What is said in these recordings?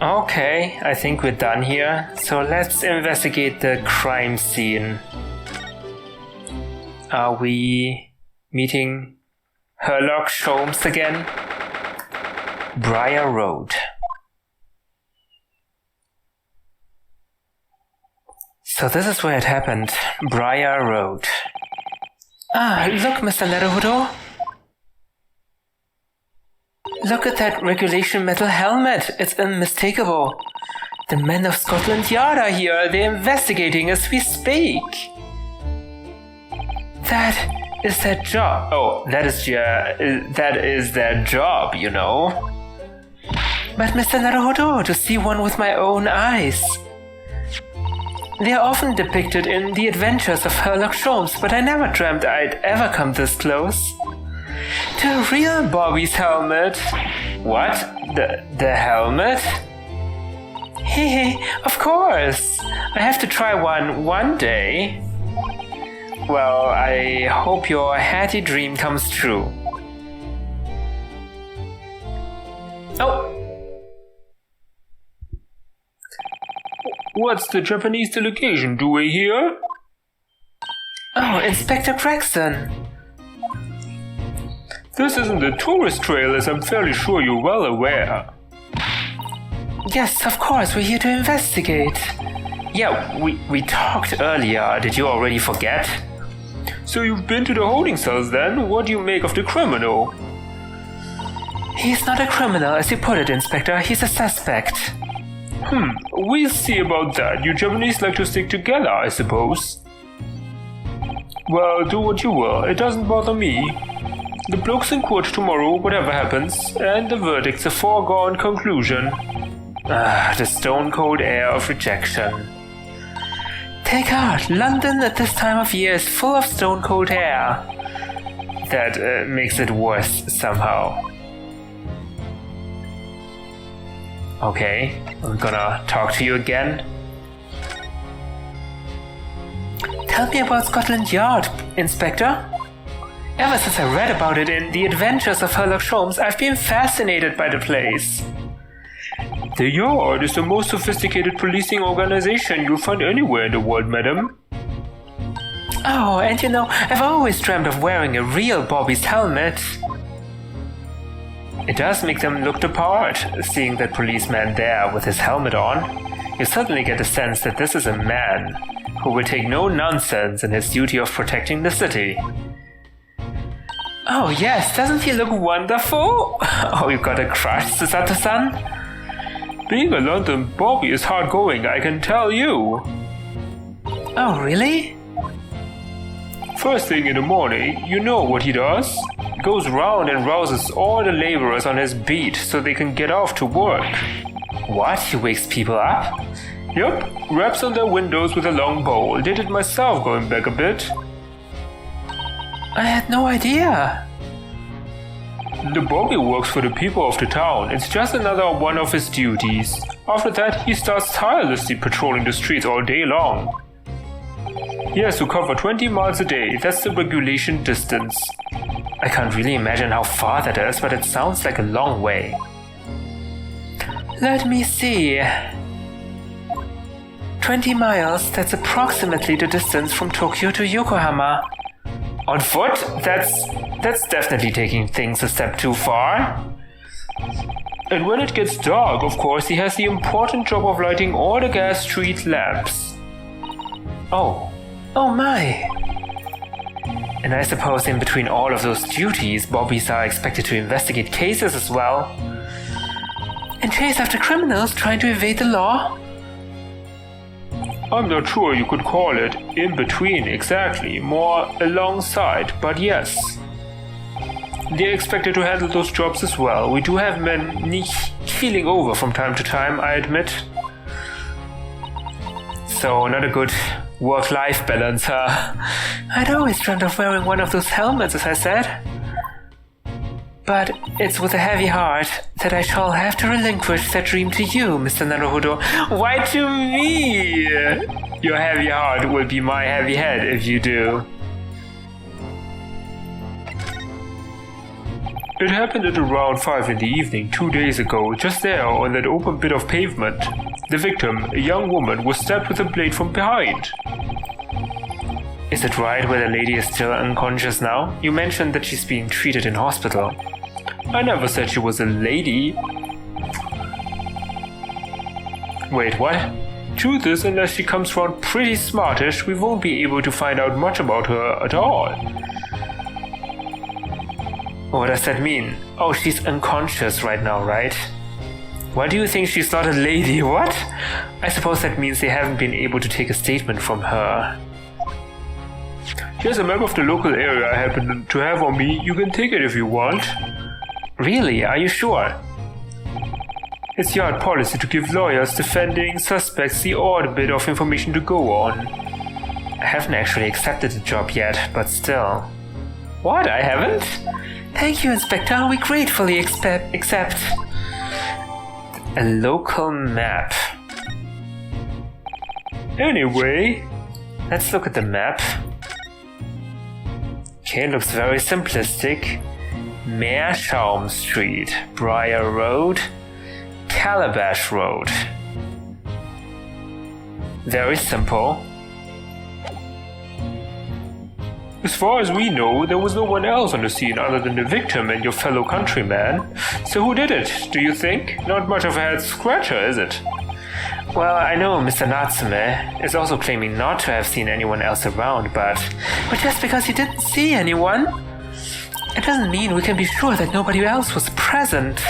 Okay, I think we're done here. So let's investigate the crime scene. Are we meeting Sherlock Holmes again? Briar Road. So this is where it happened. Briar Road. Ah, look, Mr. Naruhodo. Look at that regulation metal helmet. It's unmistakable. The men of Scotland Yard are here. They're investigating as we speak. That is their job. Oh, that is their job, you know. But Mr. Naruhodo, to see one with my own eyes. They are often depicted in The Adventures of Sherlock Holmes, but I never dreamt I'd ever come this close. To a real Bobby's helmet. What? The helmet? Hehe, of course. I have to try one day. Well, I hope your hatty dream comes true. Oh! What's the Japanese delegation doing here? Oh, Inspector Gregson. This isn't a tourist trail, as I'm fairly sure you're well aware. Yes, of course, we're here to investigate. Yeah, we talked earlier. Did you already forget? So you've been to the holding cells then? What do you make of the criminal? He's not a criminal, as you put it, Inspector. He's a suspect. We'll see about that. You Japanese like to stick together, I suppose. Well, do what you will. It doesn't bother me. The bloke's in court tomorrow, whatever happens, and the verdict's a foregone conclusion. The stone-cold air of rejection. Take heart, London at this time of year is full of stone-cold air. That makes it worse somehow. Okay, I'm gonna talk to you again. Tell me about Scotland Yard, Inspector. Ever since I read about it in The Adventures of Sherlock Holmes, I've been fascinated by the place. The Yard is the most sophisticated policing organization you'll find anywhere in the world, madam. Oh, and you know, I've always dreamt of wearing a real Bobby's helmet. It does make them look the part, seeing that policeman there with his helmet on. You suddenly get the sense that this is a man who will take no nonsense in his duty of protecting the city. Oh yes, doesn't he look wonderful? Oh, you got a crush, Susato-san? Being a London Bobby is hard going, I can tell you. Oh, really? First thing in the morning, you know what he does? Goes round and rouses all the laborers on his beat so they can get off to work. What? He wakes people up? Yup, raps on their windows with a long pole. Did it myself going back a bit. I had no idea. The Bobby works for the people of the town. It's just another one of his duties. After that, he starts tirelessly patrolling the streets all day long. He has to cover 20 miles a day. That's the regulation distance. I can't really imagine how far that is, but it sounds like a long way. Let me see. 20 miles, that's approximately the distance from Tokyo to Yokohama. On foot? That's definitely taking things a step too far. And when it gets dark, of course, he has the important job of lighting all the gas street lamps. Oh my. And I suppose in between all of those duties, Bobbies are expected to investigate cases as well. And chase after criminals trying to evade the law? I'm not sure you could call it in between exactly, more alongside, but yes. They're expected to handle those jobs as well. We do have men keeling over from time to time, I admit. So, not a good work-life balance, huh? I'd always dreamt of wearing one of those helmets, as I said. But it's with a heavy heart that I shall have to relinquish that dream to you, Mr. Naruhodo. Why to me? Your heavy heart will be my heavy head if you do. It happened at around 5 in the evening 2 days ago, just there on that open bit of pavement. The victim, a young woman, was stabbed with a blade from behind. Is it right where the lady is still unconscious now? You mentioned that she's being treated in hospital. I never said she was a lady. Wait, what? Truth is, unless she comes around pretty smartish, we won't be able to find out much about her at all. What does that mean? Oh, she's unconscious right now, right? Why do you think she's not a lady? What? I suppose that means they haven't been able to take a statement from her. Here's a map of the local area I happen to have on me. You can take it if you want. Really? Are you sure? It's yard policy to give lawyers defending suspects the odd bit of information to go on. I haven't actually accepted the job yet, but still. What? I haven't? Thank you, Inspector. We gratefully accept. A local map. Anyway, let's look at the map. Okay, it looks very simplistic. Meerschaum Street, Briar Road, Calabash Road. Very simple. As far as we know, there was no one else on the scene other than the victim and your fellow countryman. So who did it, do you think? Not much of a head-scratcher, is it? Well, I know Mr. Natsume is also claiming not to have seen anyone else around, but just because he didn't see anyone, it doesn't mean we can be sure that nobody else was present.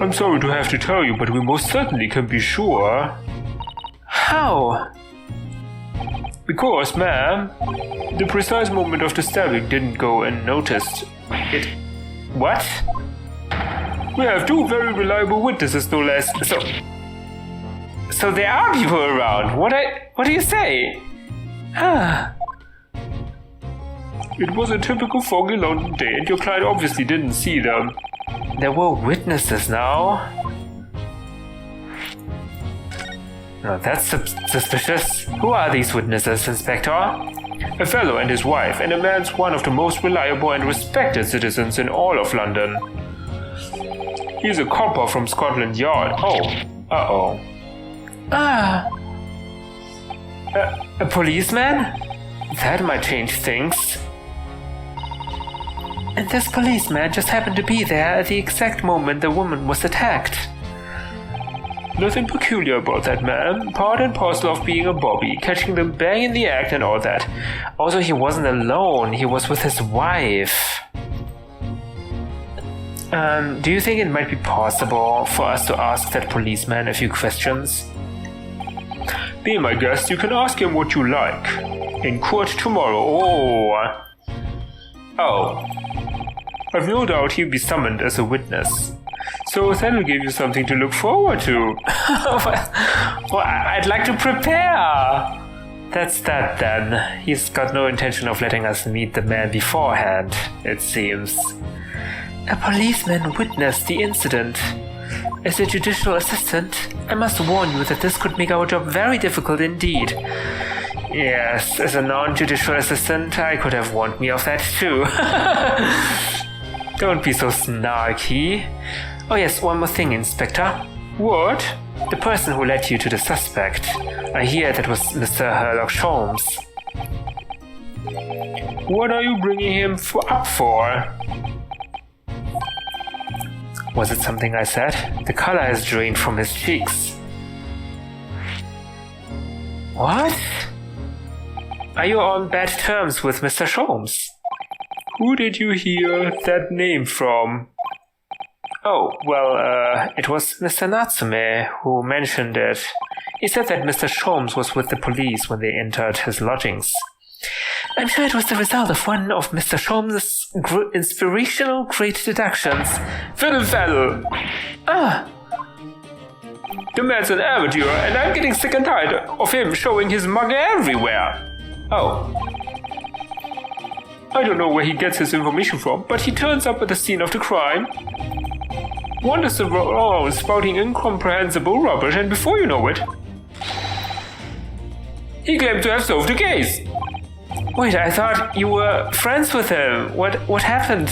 I'm sorry to have to tell you, but we most certainly can be sure. How? Because, ma'am, the precise moment of the stabbing didn't go unnoticed. What? We have two very reliable witnesses, no less. So there are people around. What do you say? Ah. It was a typical foggy London day, and your client obviously didn't see them. There were witnesses now. No, that's suspicious. Who are these witnesses, Inspector? A fellow and his wife, and a man's one of the most reliable and respected citizens in all of London. He's a copper from Scotland Yard. Oh, uh-oh. Ah. A policeman? That might change things. And this policeman just happened to be there at the exact moment the woman was attacked. Nothing peculiar about that, ma'am. Part and parcel of being a bobby, catching them bang in the act and all that. Also, he wasn't alone. He was with his wife. Do you think it might be possible for us to ask that policeman a few questions? Be my guest, you can ask him what you like. In court tomorrow. Oh. I've no doubt he'll be summoned as a witness. So that'll give you something to look forward to. Well, I'd like to prepare. That's that then. He's got no intention of letting us meet the man beforehand, it seems. A policeman witnessed the incident. As a judicial assistant, I must warn you that this could make our job very difficult indeed. Yes, as a non-judicial assistant, I could have warned me of that too. Don't be so snarky. Oh yes, one more thing, Inspector. What? The person who led you to the suspect. I hear that was Mr. Sherlock Holmes. What are you bringing him up for? Was it something I said? The color has drained from his cheeks. What? Are you on bad terms with Mr. Holmes? Who did you hear that name from? Oh, well, it was Mr. Natsume who mentioned it. He said that Mr. Holmes was with the police when they entered his lodgings. I'm sure it was the result of one of Mr. Holmes' inspirational great deductions. Fiddle-faddle! Ah! The man's an amateur, and I'm getting sick and tired of him showing his mug everywhere. Oh. I don't know where he gets his information from, but he turns up at the scene of the crime, wanders around spouting incomprehensible rubbish, and before you know it, he claimed to have solved the case. Wait, I thought you were friends with him. What happened?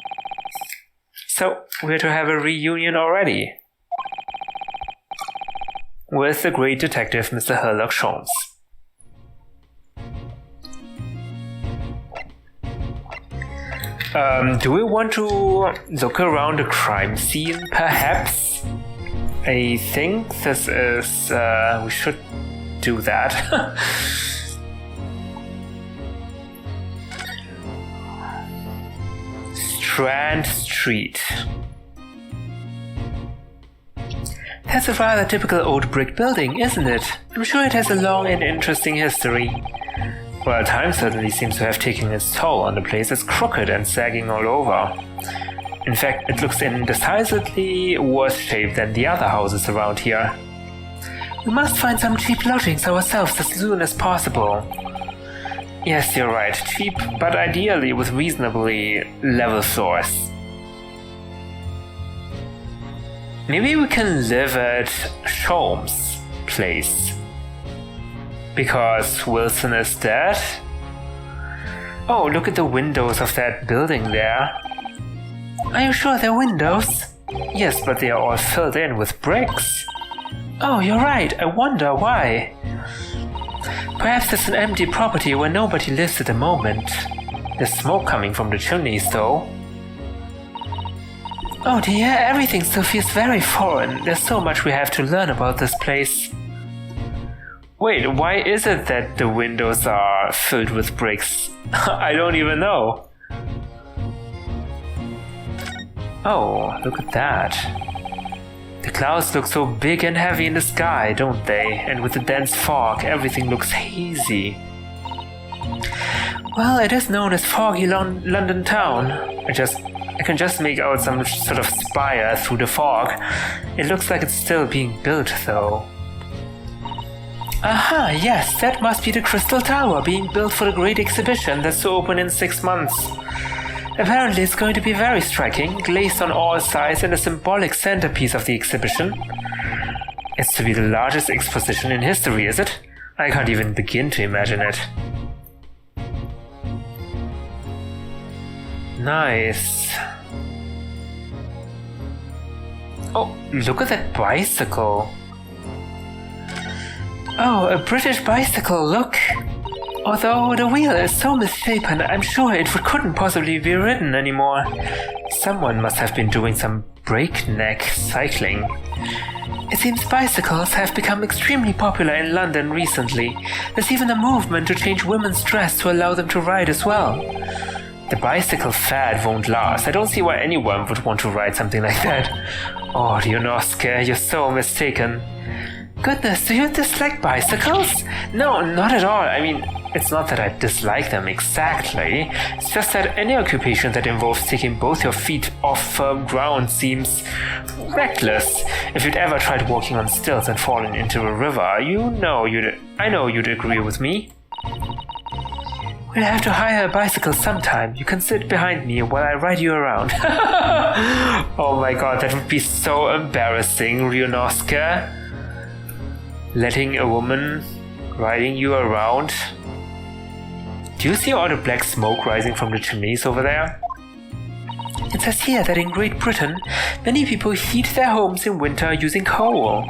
So, we're to have a reunion already. With the great detective Mr. Sherlock Holmes. Do we want to look around the crime scene, perhaps? I think this is... we should do that. Strand Street. That's a rather typical old brick building, isn't it? I'm sure it has a long and interesting history. Well, time certainly seems to have taken its toll on the place. It's crooked and sagging all over. In fact, it looks in decidedly worse shape than the other houses around here. We must find some cheap lodgings ourselves as soon as possible. Yes, you're right. Cheap, but ideally with reasonably level floors. Maybe we can live at Sholmes' place. Because Wilson is dead? Oh, look at the windows of that building there. Are you sure they're windows? Yes, but they are all filled in with bricks. Oh, you're right. I wonder why. Perhaps it's an empty property where nobody lives at the moment. There's smoke coming from the chimneys, though. Oh dear, everything still feels very foreign. There's so much we have to learn about this place. Wait, why is it that the windows are filled with bricks? I don't even know. Oh, look at that. The clouds look so big and heavy in the sky, don't they? And with the dense fog, everything looks hazy. Well, it is known as foggy London town. I can just make out some sort of spire through the fog. It looks like it's still being built, though. Aha, yes, that must be the Crystal Tower being built for the Great Exhibition that's to open in 6 months. Apparently it's going to be very striking, glazed on all sides and a symbolic centerpiece of the exhibition. It's to be the largest exposition in history, is it? I can't even begin to imagine it. Nice. Oh, look at that bicycle. Oh, a British bicycle, look! Although the wheel is so misshapen, I'm sure it couldn't possibly be ridden anymore. Someone must have been doing some breakneck cycling. It seems bicycles have become extremely popular in London recently. There's even a movement to change women's dress to allow them to ride as well. The bicycle fad won't last. I don't see why anyone would want to ride something like that. Oh, Ryunosuke, you're so mistaken. Goodness, do you dislike bicycles? No, not at all. I mean, it's not that I dislike them exactly. It's just that any occupation that involves taking both your feet off firm ground seems reckless. If you'd ever tried walking on stilts and fallen into a river, I know you'd agree with me. We'll have to hire a bicycle sometime. You can sit behind me while I ride you around. Oh my god, that would be so embarrassing, Ryunosuke. Letting a woman riding you around. Do you see all the black smoke rising from the chimneys over there? It says here that in Great Britain, many people heat their homes in winter using coal.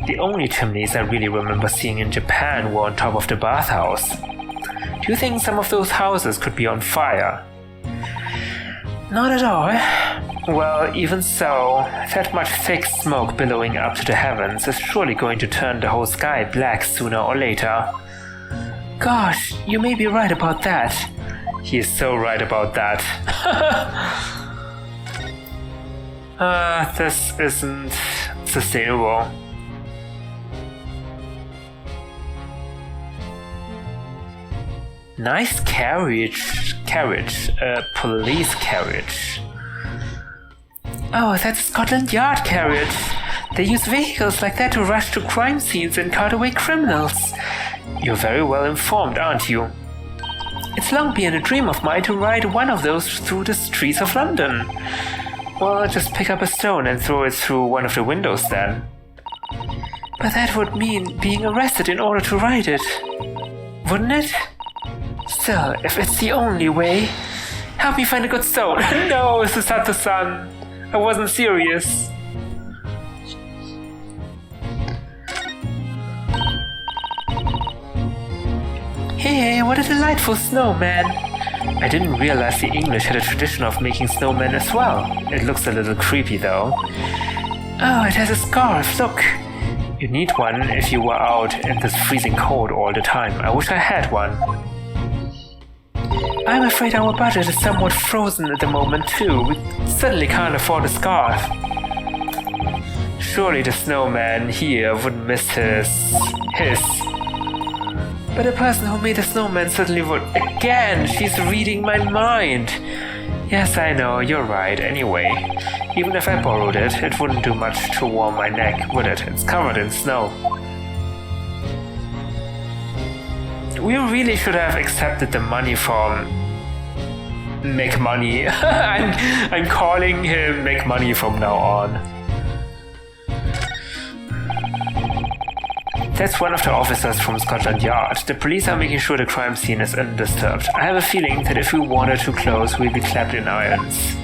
The only chimneys I really remember seeing in Japan were on top of the bathhouse. Do you think some of those houses could be on fire? Not at all. Well, even so, that much thick smoke billowing up to the heavens is surely going to turn the whole sky black sooner or later. Gosh, you may be right about that. He is so right about that. This isn't sustainable. Nice carriage, police carriage. Oh, that's a Scotland Yard carriage. They use vehicles like that to rush to crime scenes and cart away criminals. You're very well informed, aren't you? It's long been a dream of mine to ride one of those through the streets of London. Well, just pick up a stone and throw it through one of the windows then. But that would mean being arrested in order to ride it. Wouldn't it? Still, if it's the only way... Help me find a good stone. No, Susato-san. I wasn't serious. Hey, what a delightful snowman! I didn't realize the English had a tradition of making snowmen as well. It looks a little creepy though. Oh, it has a scarf, look! You'd need one if you were out in this freezing cold all the time. I wish I had one. I'm afraid our budget is somewhat frozen at the moment too. We suddenly can't afford a scarf. Surely the snowman here wouldn't miss his. But the person who made the snowman certainly would. Again, she's reading my mind. Yes, I know, you're right. Anyway, even if I borrowed it, it wouldn't do much to warm my neck, would it? It's covered in snow. We really should have accepted the money from McMoney. I'm calling him McMoney from now on. That's one of the officers from Scotland Yard. The police are making sure the crime scene is undisturbed. I have a feeling that if we wander too close, we'll be clapped in irons.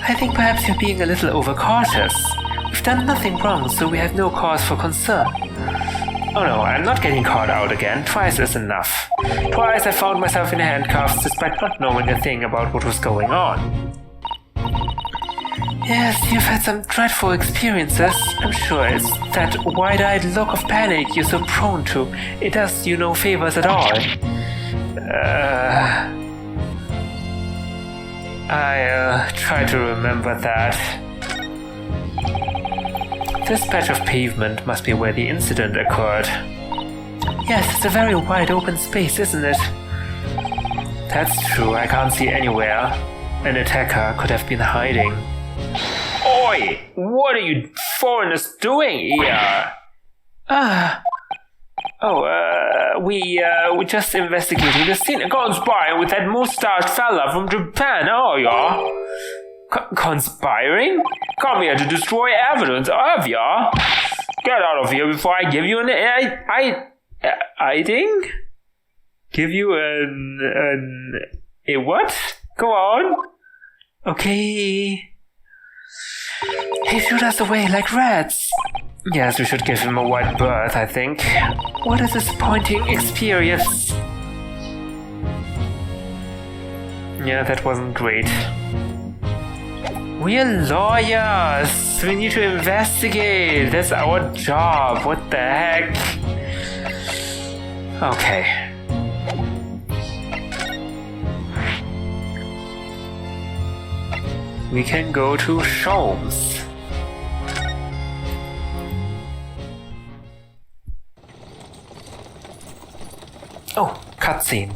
I think perhaps you're being a little overcautious. We've done nothing wrong, so we have no cause for concern. Oh no, I'm not getting caught out again. Twice is enough. Twice I found myself in handcuffs despite not knowing a thing about what was going on. Yes, you've had some dreadful experiences. I'm sure it's that wide-eyed look of panic you're so prone to. It does you no favors at all. I'll try to remember that. This patch of pavement must be where the incident occurred. Yes, it's a very wide open space, isn't it? That's true, I can't see anywhere. An attacker could have been hiding. Oi! What are you foreigners doing here? We just investigating the scene. Conspiring with that mustached fella from Japan, are ya? Conspiring? Come here to destroy evidence, have ya? Get out of here before I give you an hiding? Give you a what? Go on. Okay. He shooed us away like rats. Yes, we should give him a wide berth, I think. What a disappointing experience. Yeah, that wasn't great. We're lawyers. We need to investigate. That's our job. What the heck? Okay. We can go to Sholmes. Oh, cutscene.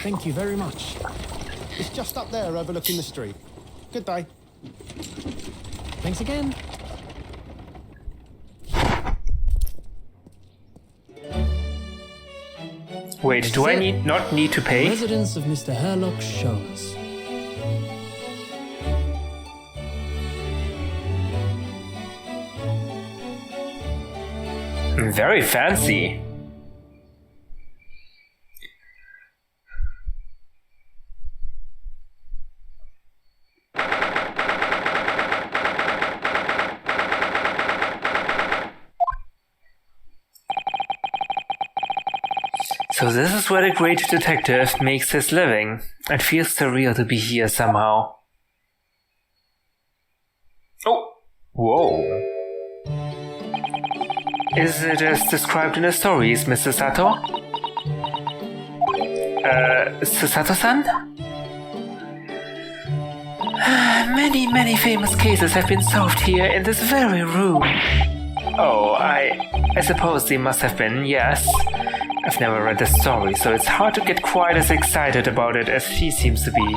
Thank you very much. It's just up there overlooking the street. Good day. Thanks again. Wait, do I not need to pay? Residence of Mr. Herlock's Sholmes. Very fancy. So this is where the great detective makes his living. It feels surreal to be here somehow. Oh! Whoa! Is it as described in the stories, Mr. Sato? Sato-san? Many famous cases have been solved here in this very room. Oh, I suppose they must have been, yes. I've never read the story, so it's hard to get quite as excited about it as she seems to be.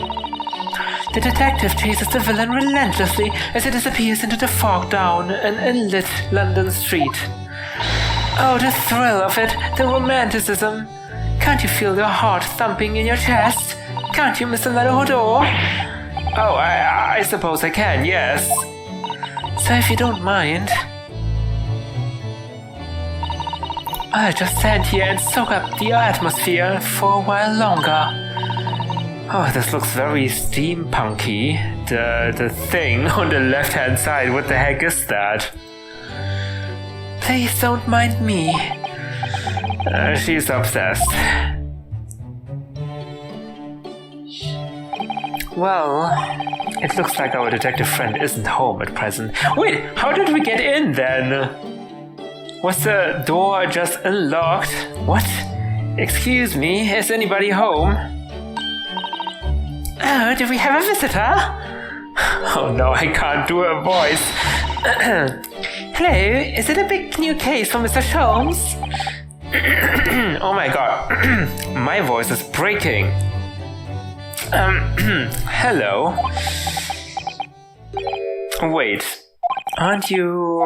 The detective chases the villain relentlessly as it disappears into the fog down an unlit London street. Oh, the thrill of it, the romanticism. Can't you feel your heart thumping in your chest? Can't you, Mr. Naruhodo? Oh, I suppose I can, yes. So if you don't mind... I'll just stand here and soak up the atmosphere for a while longer. Oh, this looks very steampunky. The thing on the left-hand side, what the heck is that? Please don't mind me. She's obsessed. Well, it looks like our detective friend isn't home at present. Wait, how did we get in then? Was the door just unlocked? What? Excuse me, is anybody home? Oh, do we have a visitor? Oh no, I can't do a voice. Hello, is it a big new case for Mr. Sholmes? Oh my god, my voice is breaking. Hello. Wait, aren't you...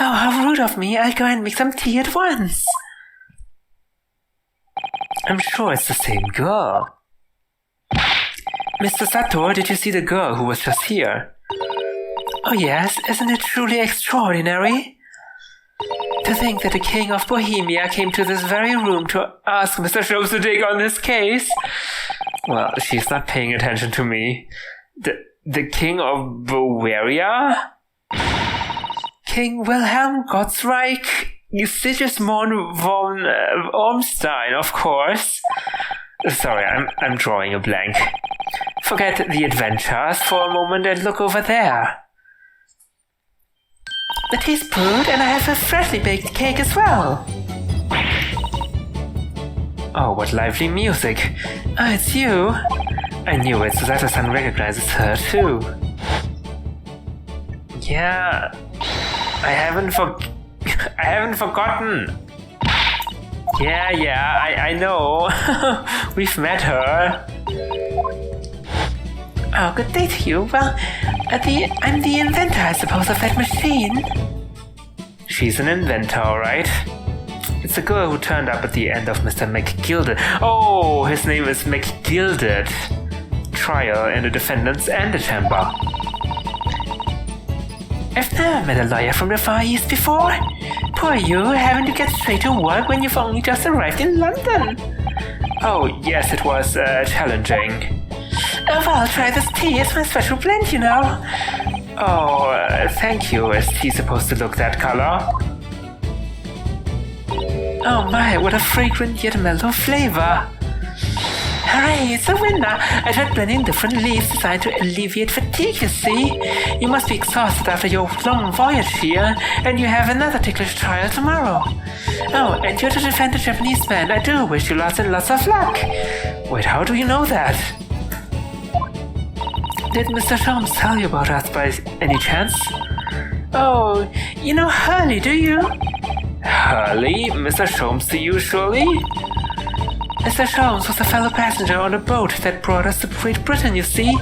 Oh, how rude of me. I'll go and make some tea at once. I'm sure it's the same girl. Mr. Sato, did you see the girl who was just here? Oh yes, isn't it truly extraordinary? To think that the King of Bohemia came to this very room to ask Mr. Sholmes to take on this case. Well, she's not paying attention to me. The King of Bavaria? King Wilhelm Gottsreich Sigismund von Ormstein, of course. Sorry, I'm drawing a blank. Forget the adventures for a moment and look over there. The tea's brewed and I have a freshly baked cake as well. Oh, what lively music. Oh, it's you. I knew it, Susato-san recognizes her too. Yeah, I haven't forgotten. Yeah, I know. We've met her. Oh, good day to you. Well, I'm the inventor, I suppose, of that machine. She's an inventor, alright. It's the girl who turned up at the end of Mr. McGilded. Oh, his name is McGilded. Trial in the defendant's antechamber. I've never met a lawyer from the Far East before. Poor you, having to get straight to work when you've only just arrived in London. Oh, yes, it was challenging. Oh, well, try this tea. It's my special blend, you know. Oh, thank you. Is tea supposed to look that color? Oh my, what a fragrant yet mellow flavor. Hooray, it's a winner! I tried blending different leaves designed to alleviate fatigue, you see. You must be exhausted after your long voyage here, and you have another ticklish trial tomorrow. Oh, and you're to defend a Japanese man. I do wish you lots and lots of luck. Wait, how do you know that? Did Mr. Sholmes tell you about us by any chance? Oh, you know Hurley, do you? Hurley? Mr. Sholmes to you, surely? Mr. Sholmes was a fellow passenger on a boat that brought us to Great Britain, you see.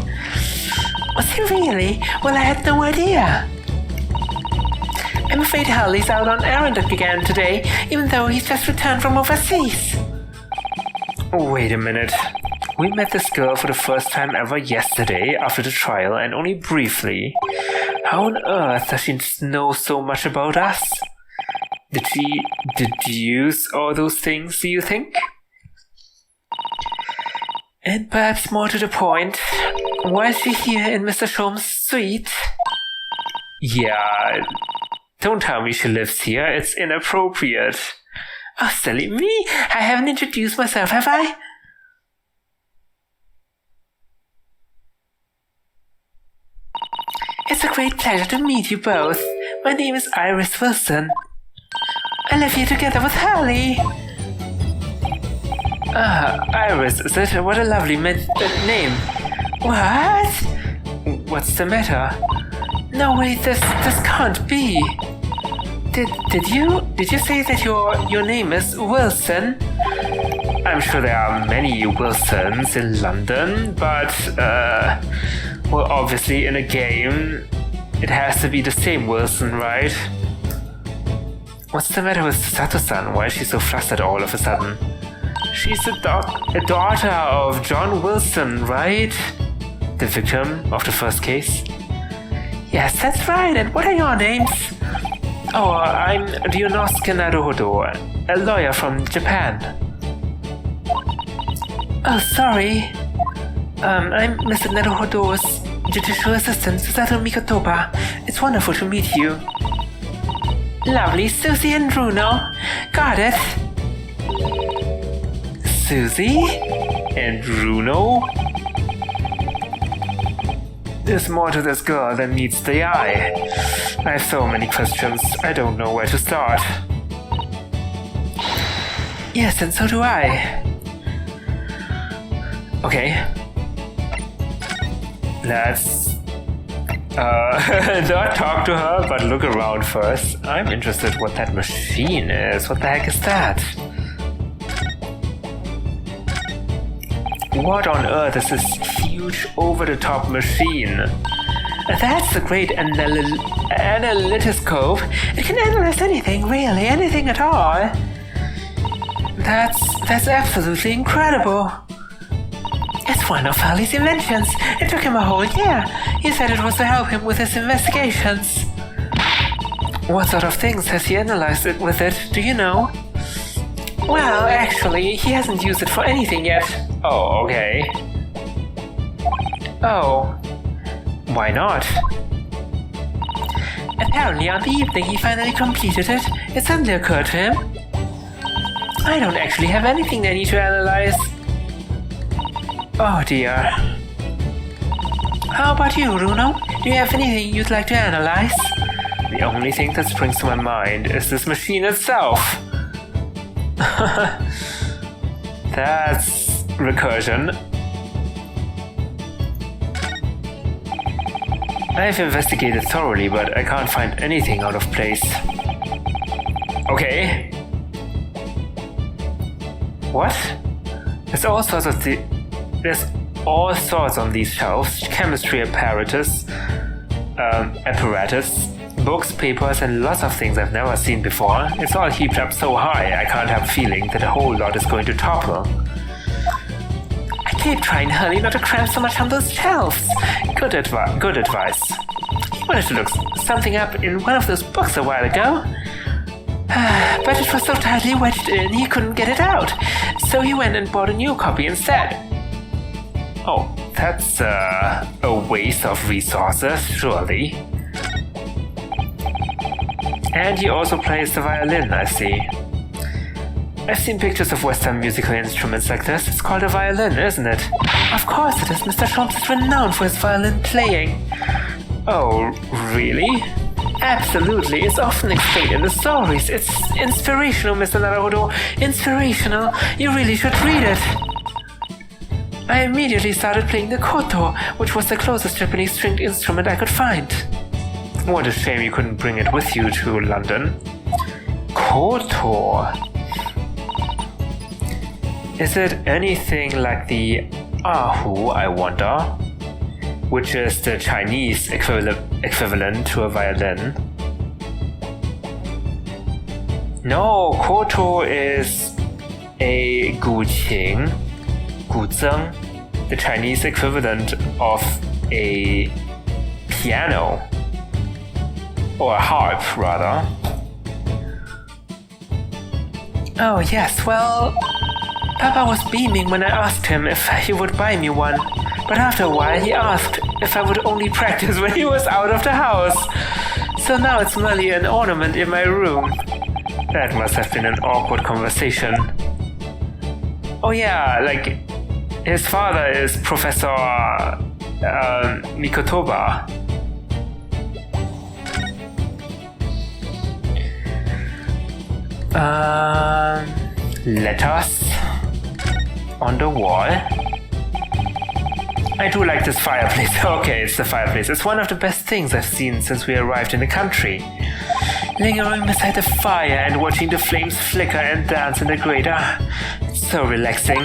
Was he really? Well, I had no idea. I'm afraid Hurley's out on errand again today, even though he's just returned from overseas. Wait a minute. We met this girl for the first time ever yesterday after the trial, and only briefly. How on earth does she know so much about us? Did she deduce all those things, do you think? And perhaps more to the point, why is she here in Mr. Sholmes' suite? Yeah, don't tell me she lives here, it's inappropriate. Oh, silly me, I haven't introduced myself, have I? It's a great pleasure to meet you both. My name is Iris Wilson. I live here together with Hurley. Ah, Iris, is it? What a lovely name. What? What's the matter? No, wait, this can't be. Did you say that your name is Wilson? I'm sure there are many Wilsons in London, but well, obviously in a game, it has to be the same Wilson, right? What's the matter with Sato-san? Why is she so flustered all of a sudden? She's a daughter of John Wilson, right? The victim of the first case? Yes, that's right. And what are your names? Oh, I'm Ryunosuke Naruhodo, a lawyer from Japan. Oh, sorry. I'm Mr. Naruhodo's judicial assistant, Susato Mikotoba. It's wonderful to meet you. Lovely, Susie and Bruno. Got it. Susie? And Bruno? There's more to this girl than meets the eye. I have so many questions, I don't know where to start. Yes, and so do I. Okay. Let's not talk to her, but look around first. I'm interested what that machine is. What the heck is that? What on earth is this huge over-the-top machine? That's the great analytoscope. It can analyze anything, really, anything at all. That's absolutely incredible. It's one of Harley's inventions. It took him a whole year. He said it was to help him with his investigations. What sort of things has he analyzed with it, do you know? Well, actually, he hasn't used it for anything yet. Oh, okay. Oh. Why not? Apparently on the evening he finally completed it, it suddenly occurred to him. I don't actually have anything I need to analyze. Oh dear. How about you, Bruno? Do you have anything you'd like to analyze? The only thing that springs to my mind is this machine itself. That's recursion. I've investigated thoroughly, but I can't find anything out of place. Okay. What? There's all sorts on these shelves. Chemistry apparatus, books, papers, and lots of things I've never seen before. It's all heaped up so high, I can't help feeling that a whole lot is going to topple. I keep trying, Hurley, not to cram so much on those shelves. Good advice. He wanted to look something up in one of those books a while ago. But it was so tightly wedged in, he couldn't get it out. So he went and bought a new copy instead. Oh, that's a waste of resources, surely. And he also plays the violin, I see. I've seen pictures of Western musical instruments like this. It's called a violin, isn't it? Of course it is. Mr. Sholmes is renowned for his violin playing. Oh, really? Absolutely. It's often explained in the stories. It's inspirational, Mr. Naruhodo. Inspirational. You really should read it. I immediately started playing the koto, which was the closest Japanese stringed instrument I could find. What a shame you couldn't bring it with you to London. Koto. Is it anything like the ahu, I wonder? Which is the Chinese equivalent to a violin. No, koto is a guzheng, guzheng, the Chinese equivalent of a piano. Or a harp, rather. Oh, yes, well, Papa was beaming when I asked him if he would buy me one. But after a while, he asked if I would only practice when he was out of the house. So now it's merely an ornament in my room. That must have been an awkward conversation. Oh yeah, like, his father is Professor Mikotoba. Letters on the wall. I do like this fireplace. Okay, it's the fireplace. It's one of the best things I've seen since we arrived in the country. Lingering beside the fire and watching the flames flicker and dance in the grate. It's so relaxing.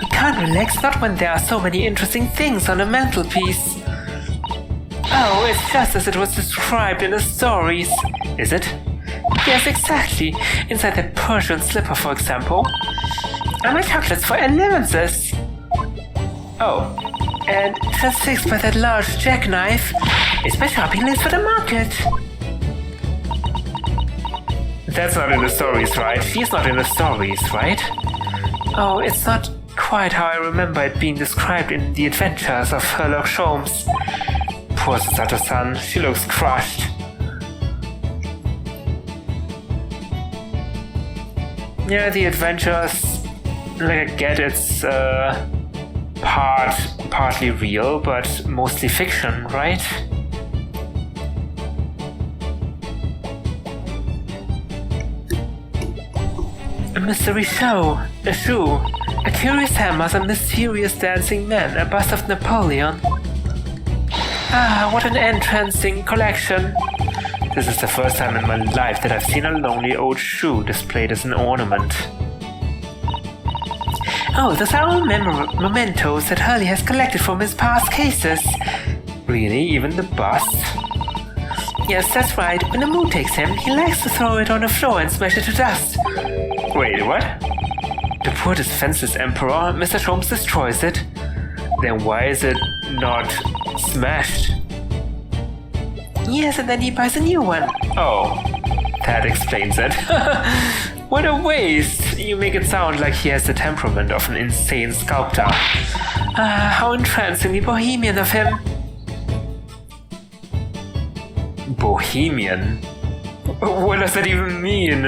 We can't relax, not when there are so many interesting things on the mantelpiece. Oh, it's just as it was described in the stories. Is it? Yes, exactly. Inside that Persian slipper, for example. And my chocolates for allowances. Oh. And transfixed by that large jackknife is my shopping list for the market. That's not in the stories, right? She's not in the stories, right? Oh, it's not quite how I remember it being described in the adventures of Sherlock Holmes. Poor Sato-san, she looks crushed. Yeah, the adventures, like I get it's partly real, but mostly fiction, right? A mystery show, a shoe, a curious hammer, a mysterious dancing man, a bust of Napoleon. Ah, what an entrancing collection! This is the first time in my life that I've seen a lonely old shoe displayed as an ornament. Oh, those are all mementos that Hurley has collected from his past cases. Really? Even the bust? Yes, that's right. When the mood takes him, he likes to throw it on the floor and smash it to dust. Wait, what? The poor defenseless emperor, Mr. Holmes destroys it. Then why is it not smashed? Yes, and then he buys a new one. Oh, that explains it. What a waste! You make it sound like he has the temperament of an insane sculptor. Ah, how entrancingly bohemian of him. Bohemian? What does that even mean?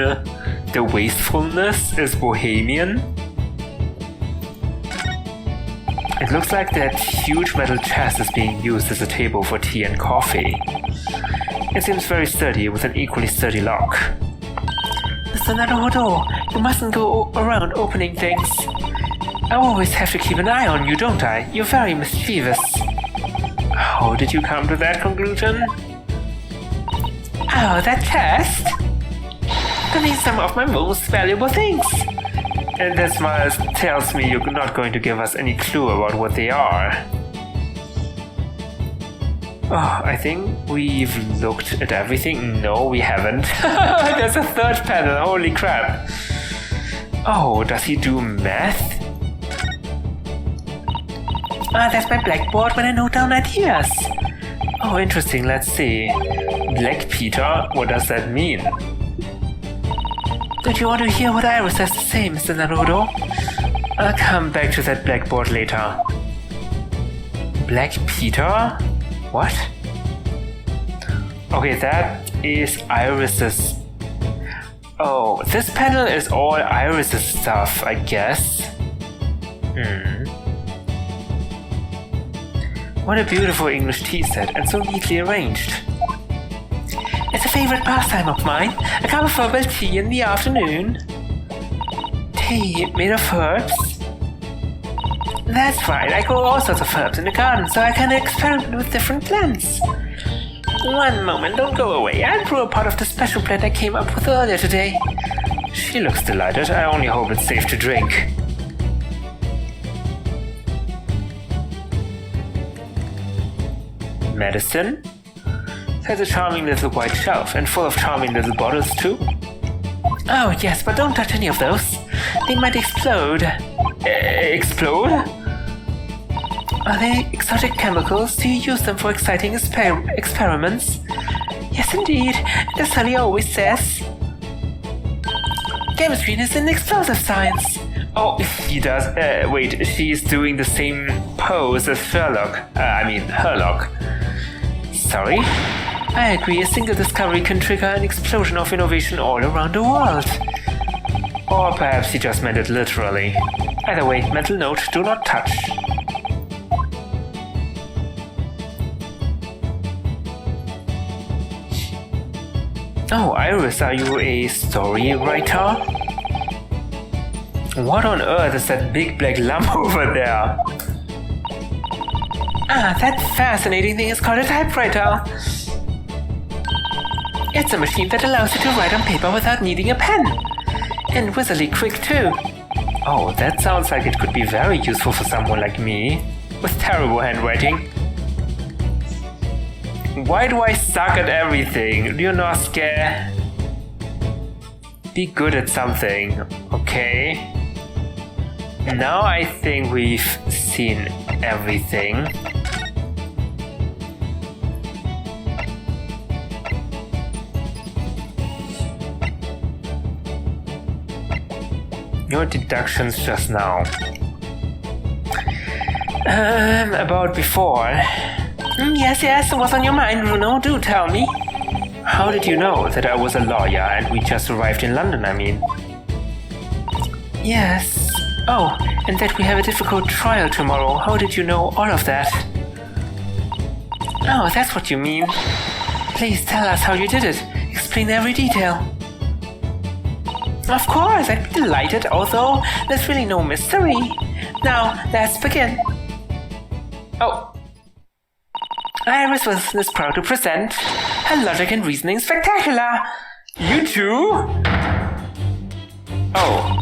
The wastefulness is bohemian? It looks like that huge metal chest is being used as a table for tea and coffee. It seems very sturdy with an equally sturdy lock. Mr. Naruhodo, you mustn't go around opening things. I always have to keep an eye on you, don't I? You're very mischievous. How did you come to that conclusion? Oh, that chest contains some of my most valuable things. And that smile tells me you're not going to give us any clue about what they are. Oh, I think we've looked at everything. No, we haven't. There's a third panel, holy crap. Oh, does he do math? Ah, that's my blackboard when I note down ideas. Oh, interesting, let's see. Black Peter, what does that mean? Don't you want to hear what Iris has to say, Mr. Naruhodo? I'll come back to that blackboard later. Black Peter? What? Okay, that is Iris's. Oh, this panel is all Iris's stuff, I guess. What a beautiful English tea set, and so neatly arranged. It's a favorite pastime of mine, a cup of herbal tea in the afternoon. Tea made of herbs? That's right, I grow all sorts of herbs in the garden so I can experiment with different plants. One moment, don't go away. I'll brew a pot of the special plant I came up with earlier today. She looks delighted. I only hope it's safe to drink. Medicine? There's a charming little white shelf and full of charming little bottles too. Oh yes, but don't touch any of those. They might explode. Explode? Are they exotic chemicals? Do you use them for exciting experiments? Yes, indeed. As Sully always says. Chemistry is an explosive science. Oh, he does. Wait, she's doing the same pose as Herlock. Sorry? I agree, a single discovery can trigger an explosion of innovation all around the world. Or perhaps he just meant it literally. Either way, mental note, do not touch. Oh, Iris, are you a story writer? What on earth is that big black lump over there? Ah, that fascinating thing is called a typewriter. It's a machine that allows you to write on paper without needing a pen. And whizzily quick too. Oh, that sounds like it could be very useful for someone like me, with terrible handwriting. Why do I suck at everything? Ryunosuke? Be good at something, okay? Now I think we've seen everything. your deductions just now? About before. Yes, what's on your mind, Bruno? Do tell me. How did you know that I was a lawyer and we just arrived in London, I mean? Yes. Oh, and that we have a difficult trial tomorrow. How did you know all of that? Oh, that's what you mean. Please tell us how you did it. Explain every detail. Of course, I'd be delighted, although there's really no mystery. Now, let's begin. Oh. Iris Wilson is proud to present her Logic and Reasoning Spectacular. You too? Oh.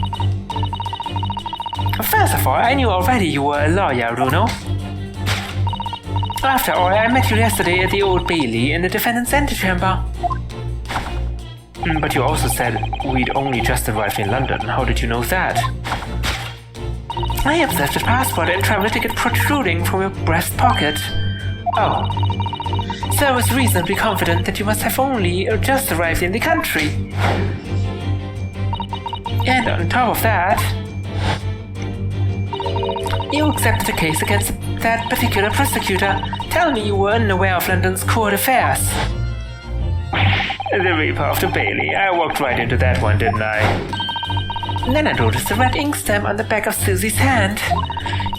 First of all, I knew already you were a lawyer, Bruno. After all, I met you yesterday at the Old Bailey in the defendant's antechamber. But you also said we'd only just arrived in London. How did you know that? I observed your passport and travel ticket protruding from your breast pocket. Oh. So I was reasonably confident that you must have only just arrived in the country. And on top of that, you accepted the case against that particular prosecutor. Tell me you were unaware of London's court affairs. The Reaper of the Bailey. I walked right into that one, didn't I? And then I noticed the red ink stamp on the back of Susie's hand.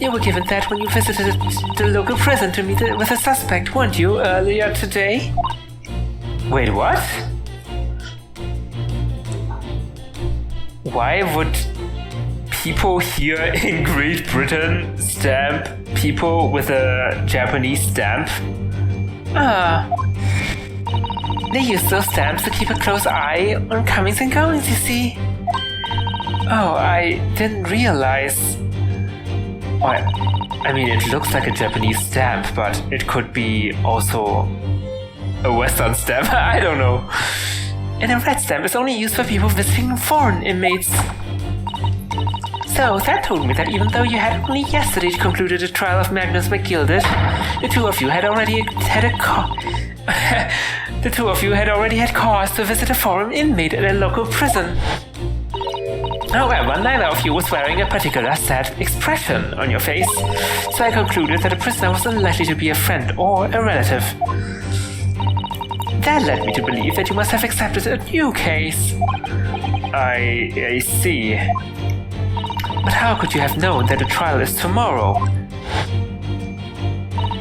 You were given that when you visited the local prison to meet with a suspect, weren't you, earlier today? Wait, what? Why would people here in Great Britain stamp people with a Japanese stamp? They use those stamps to keep a close eye on comings and goings, you see. Oh, I didn't realize. Well, I mean, it looks like a Japanese stamp, but it could be also a Western stamp. I don't know. And a red stamp is only used for people visiting foreign inmates. So that told me that even though you had only yesterday concluded the trial of Magnus McGilded, the two of you had already had cause to visit a foreign inmate at a local prison. However, neither of you was wearing a particular sad expression on your face, so I concluded that the prisoner was unlikely to be a friend or a relative. That led me to believe that you must have accepted a new case. I see. But how could you have known that the trial is tomorrow?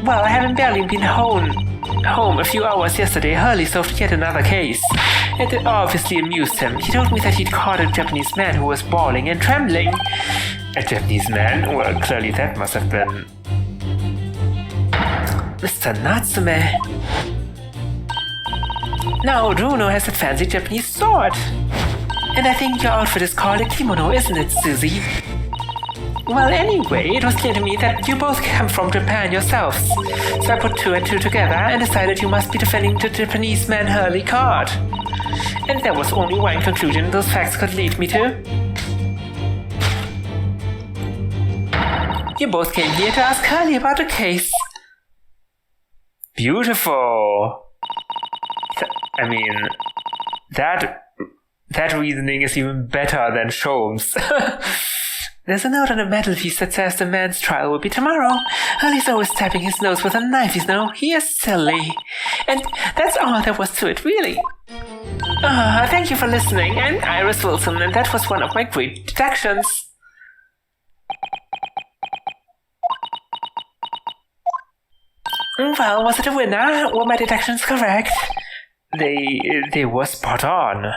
Well, having barely been home a few hours yesterday, Hurley solved yet another case. It obviously amused him. He told me that he'd caught a Japanese man who was bawling and trembling. A Japanese man? Well, clearly that must have been Mr. Natsume. Now Bruno has that fancy Japanese sword. And I think your outfit is called a kimono, isn't it, Susie? Well, anyway, it was clear to me that you both come from Japan yourselves. So I put two and two together and decided you must be defending the Japanese man Hurley caught. And there was only one conclusion those facts could lead me to. You both came here to ask Hurley about the case. Beautiful. I mean, that reasoning is even better than Sholmes. There's a note on the mantelpiece that says the man's trial will be tomorrow. Hurley's always tapping his nose with a knife, you know. He is silly. And that's all there was to it, really. Thank you for listening. I'm Iris Wilson, and that was one of my great deductions. Well, was it a winner? Were my deductions correct? They were spot on.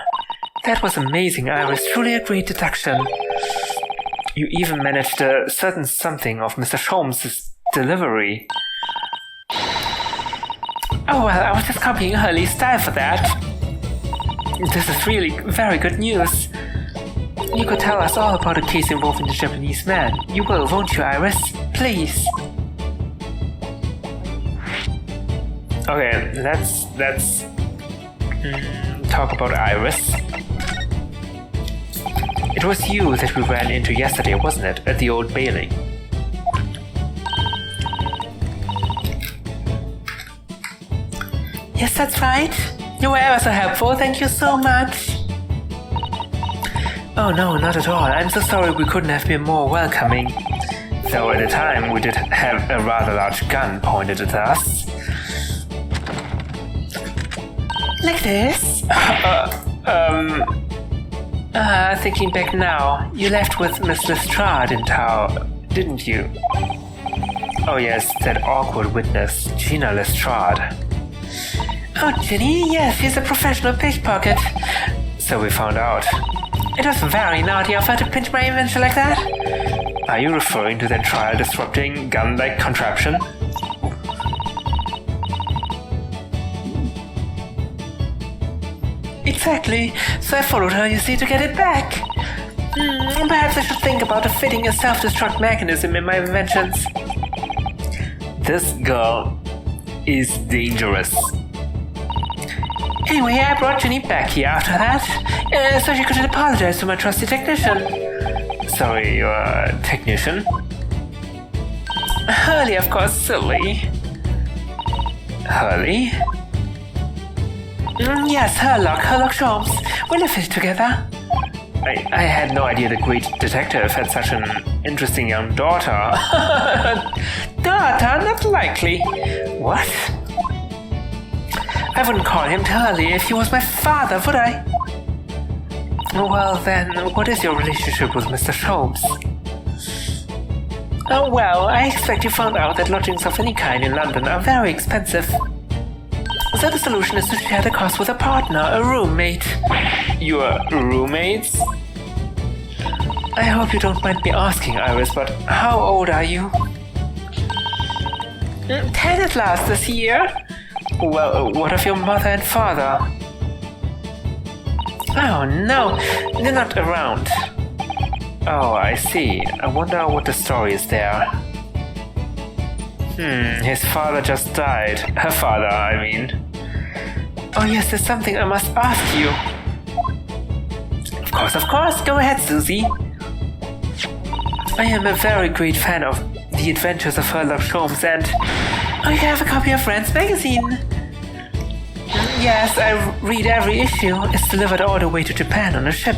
That was amazing, Iris. Truly a great deduction. You even managed a certain something of Mr. Sholmes' delivery. Oh, well, I was just copying Hurley's style for that. This is really very good news. You could tell us all about a case involving the Japanese man. You will, won't you, Iris? Please. Okay, let's talk about Iris. It was you that we ran into yesterday, wasn't it? At the Old Bailey. Yes, that's right. You were ever so helpful, thank you so much. Oh no, not at all. I'm so sorry we couldn't have been more welcoming. Though at the time we did have a rather large gun pointed at us. Like this? Thinking back now, you left with Miss Lestrade in town, didn't you? Oh yes, that awkward witness, Gina Lestrade. Oh, Ginny, yes, she's a professional pickpocket. So we found out. It was very naughty of her to pinch my invention like that. Are you referring to that trial-disrupting, gun-like contraption? Exactly, so I followed her, you see, to get it back. Perhaps I should think about fitting a self-destruct mechanism in my inventions. This girl is dangerous. Anyway, I brought Ginny back here after that, so she could apologize to my trusty technician. Sorry, your technician? Hurley, of course, silly. Hurley? Yes, Herlock Sholmes. We live here together. I had no idea the great detective had such an interesting young daughter. Daughter? Not likely. What? I wouldn't call him Hurley if he was my father, would I? Well then, what is your relationship with Mr. Sholmes? Oh well, I expect you found out that lodgings of any kind in London are very expensive. So the solution is to share the cost with a partner, a roommate. Your roommates? I hope you don't mind me asking, Iris, but how old are you? 10 at last this year. Well, what of your mother and father? Oh no, they're not around. Oh, I see. I wonder what the story is there. His father just died. Her father, I mean. Oh yes, there's something I must ask you. Of course, go ahead, Susie. I am a very great fan of The Adventures of Sherlock Holmes and... Oh, you have a copy of Rand's magazine? Yes, I read every issue. It's delivered all the way to Japan on a ship.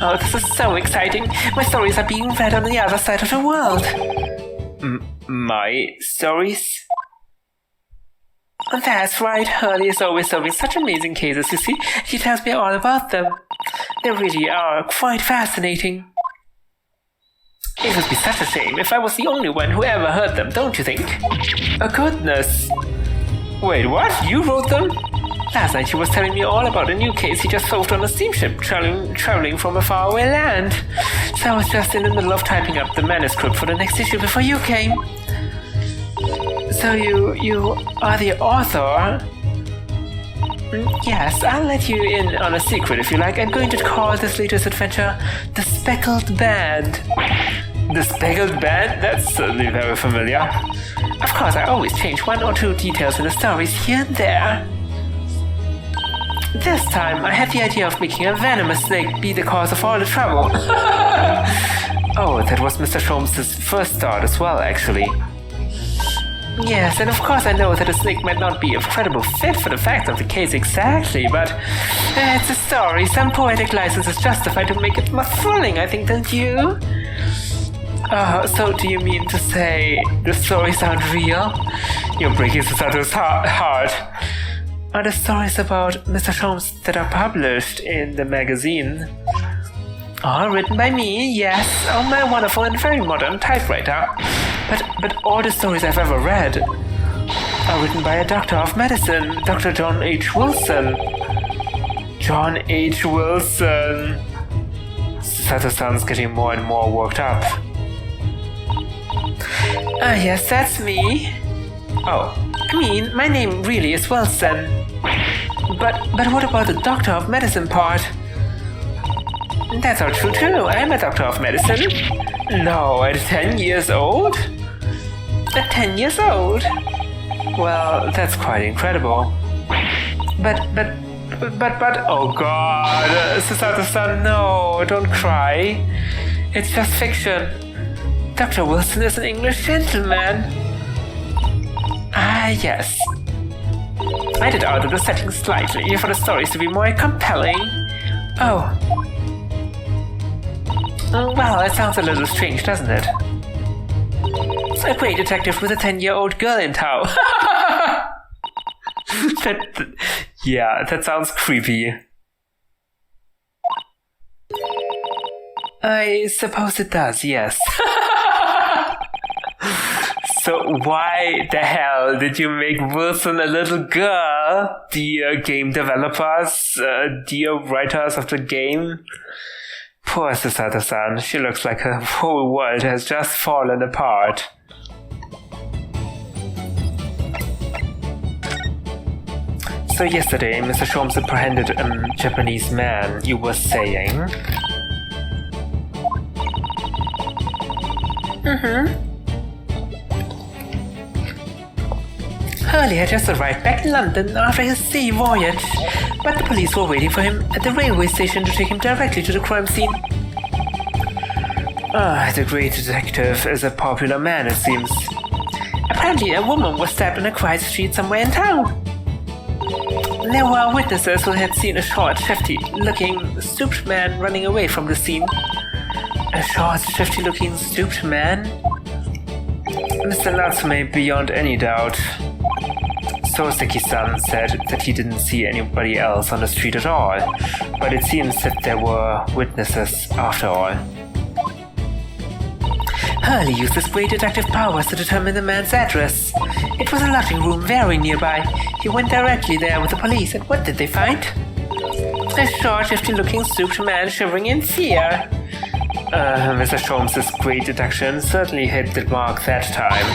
Oh, this is so exciting. My stories are being read on the other side of the world. My stories? That's right, Hurley is always solving such amazing cases, you see. He tells me all about them. They really are quite fascinating. It would be such a shame if I was the only one who ever heard them, don't you think? Oh goodness! Wait, what? You wrote them? Last night he was telling me all about a new case he just solved on a steamship traveling from a faraway land. So I was just in the middle of typing up the manuscript for the next issue before you came. So you are the author? Yes, I'll let you in on a secret if you like. I'm going to call this latest adventure The Speckled Band. The Speckled Band? That's certainly very familiar. Of course, I always change one or two details in the stories here and there. This time, I had the idea of making a venomous snake be the cause of all the trouble. Oh, that was Mr. Sholmes' first thought as well, actually. Yes, and of course I know that a snake might not be a credible fit for the facts of the case exactly, but it's a story. Some poetic license is justified to make it more thrilling, I think, don't you? So do you mean to say the stories aren't real? You're breaking Susato's heart. Are the stories about Mr. Sholmes that are published in the magazine? All written by me, yes, on my wonderful and very modern typewriter. But all the stories I've ever read are written by a doctor of medicine, Dr. John H. Wilson. John H. Wilson. Sato-san's getting more and more worked up. Yes, that's me. Oh. I mean, my name really is Wilson. But what about the doctor of medicine part? That's all true too. I'm a doctor of medicine. No, at 10 years old? At 10 years old? Well, that's quite incredible. But, oh god, Susato-san, no, don't cry. It's just fiction. Dr. Wilson is an English gentleman. Ah, yes. I did alter the setting slightly for the stories to be more compelling. Oh. Well, it sounds a little strange, doesn't it? A great detective with a 10-year-old girl in tow. that sounds creepy. I suppose it does, yes. So why the hell did you make Wilson a little girl, dear game developers, dear writers of the game? Poor Susato-san, she looks like her whole world has just fallen apart. So yesterday, Mr. Sholmes apprehended a Japanese man, you were saying? Hurley had just arrived back in London after his sea voyage, but the police were waiting for him at the railway station to take him directly to the crime scene. The great detective is a popular man, it seems. Apparently, a woman was stabbed on a quiet street somewhere in town. There were witnesses who had seen a short, shifty-looking, stooped man running away from the scene. A short, shifty-looking, stooped man? Mr. Natsume, beyond any doubt. Soseki-san said that he didn't see anybody else on the street at all, but it seems that there were witnesses after all. Hurley used his great detective powers to determine the man's address. It was a lodging room very nearby. He went directly there with the police, and what did they find? A short, shifty-looking, stooped man shivering in fear. Mr. Sholmes' great deduction certainly hit the mark that time.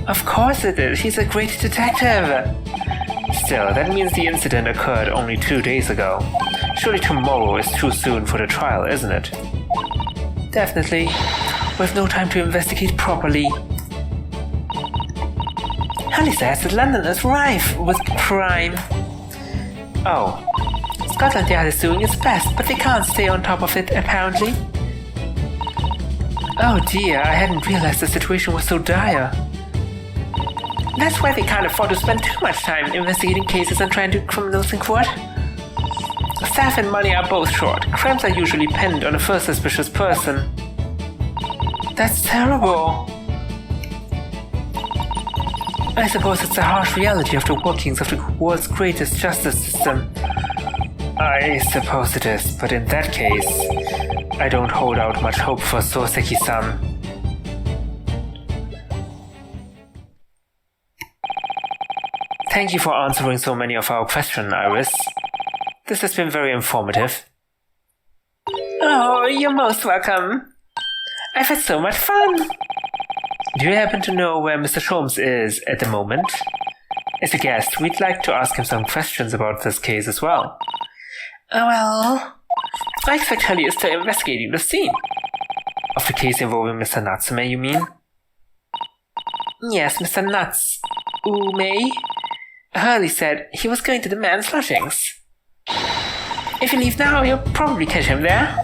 Of course it did. He's a great detective. Still, that means the incident occurred only 2 days ago. Surely tomorrow is too soon for the trial, isn't it? Definitely. We've no time to investigate properly. Hurley says that London is rife with crime. Oh. Scotland Yard is doing its best, but they can't stay on top of it, apparently. Oh dear, I hadn't realized the situation was so dire. That's why they can't afford to spend too much time investigating cases and trying to criminals in court. Staff and money are both short. Crimes are usually pinned on a first suspicious person. That's terrible. I suppose it's the harsh reality of the workings of the world's greatest justice system. I suppose it is, but in that case, I don't hold out much hope for Soseki-san. Thank you for answering so many of our questions, Iris. This has been very informative. Oh, you're most welcome. I've had so much fun. Do you happen to know where Mr. Sholmes is at the moment? As a guest, we'd like to ask him some questions about this case as well. Well, I expect Hurley is still investigating the scene. Of the case involving Mr. Natsume, you mean? Yes, Mr. Natsume. Hurley said he was going to the man's lodgings. If you leave now, you'll probably catch him there.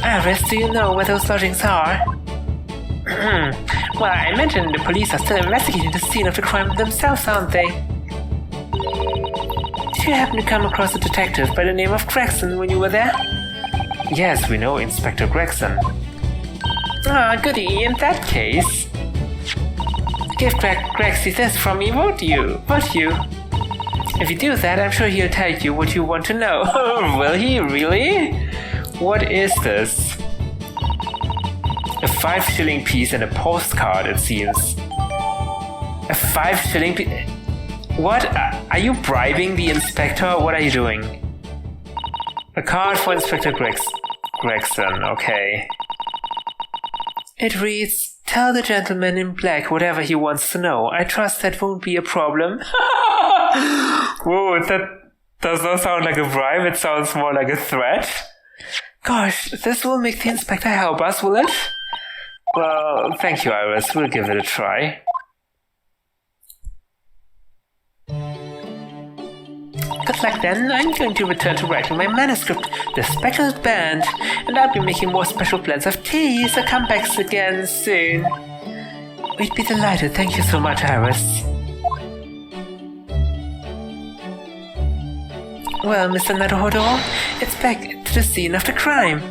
Iris, do you know where those lodgings are? Well, I mentioned the police are still investigating the scene of the crime themselves, aren't they? Did you happen to come across a detective by the name of Gregson when you were there? Yes, we know Inspector Gregson. Ah, goody, in that case. Give Grexy this from me, won't you? If you do that, I'm sure he'll tell you what you want to know. Will he, really? What is this? A 5-shilling piece and a postcard, it seems. A 5-shilling piece? What? Are you bribing the inspector? What are you doing? A card for Inspector Gregson, okay. It reads, "Tell the gentleman in black whatever he wants to know. I trust that won't be a problem." Whoa, that does not sound like a bribe, it sounds more like a threat. Gosh, this will make the inspector help us, will it? Well, thank you, Iris. We'll give it a try. Good luck then. I'm going to return to writing my manuscript, The Speckled Band, and I'll be making more special blends of tea, so come back again soon. We'd be delighted. Thank you so much, Iris. Well, Mr. Naruhodo, it's back to the scene of the crime.